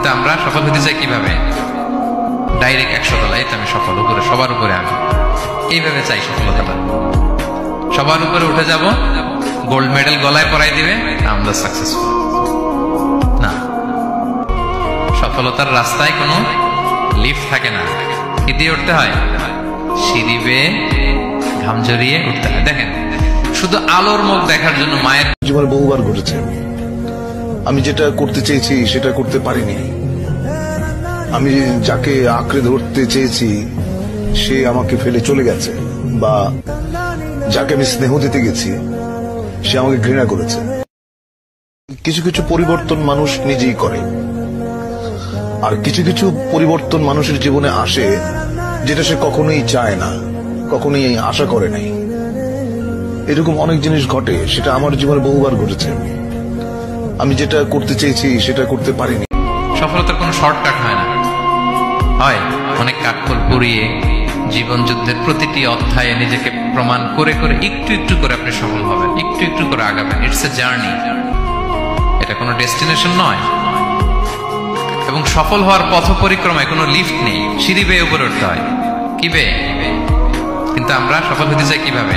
কিন্তু আমরা সফল হতে চাই কিভাবে? ডাইরেক্ট 100 তলায় তো আমি সফল, উপরে সবার উপরে আমি এইভাবে চাই সফলতাটা। সবার উপরে উঠে যাব, গোল্ড মেডেল গলায় পরাই দিবে, আমরা সাকসেসফুল না। সফলতার রাস্তায় কোনো লিফট থাকে না, কি দিয়ে উঠতে হয়? সিঁড়ি বেয়ে ঘাম ঝরিয়ে উঠতে হয়। দেখেন, শুধু আলোর মুখ দেখার জন্য মায়ের জীবনে বহুবার ঘটেছে আমি যেটা করতে চেয়েছি সেটা করতে পারিনি। আমি যাকে আঁকড়ে ধরতে চেয়েছি সে আমাকে ফেলে চলে গেছে, বা যাকে আমি স্নেহ দিতে গেছি সে আমাকে ঘৃণা করেছে। কিছু কিছু পরিবর্তন মানুষ নিজেই করে, আর কিছু কিছু পরিবর্তন মানুষের জীবনে আসে যেটা সে কখনোই চায় না, কখনোই আশা করে নাই। এরকম অনেক জিনিস ঘটে, সেটা আমার জীবনে বহুবার ঘটেছে। আমি যেটা করতে চেয়েছি সেটা করতে পারিনি। সফলতার কোনো শর্টকাট হয় না, হয় অনেক কাঠখড় পুড়িয়ে জীবন যুদ্ধের প্রতিটি অধ্যায়ে নিজেকে প্রমাণ করে করে একটু একটু করে আপনি সফল হবেন, একটু একটু করে আগাবেন। ইটস এ জার্নি, এটা কোনো ডেস্টিনেশন নয়। এবং সফল হওয়ার পথ পরিক্রমায় কোনো লিফট নেই, সিঁড়ি বেয়ে উপরে উঠতে হয়। কি বেয়ে? কিন্তু আমরা সফল হতে চাই কিভাবে?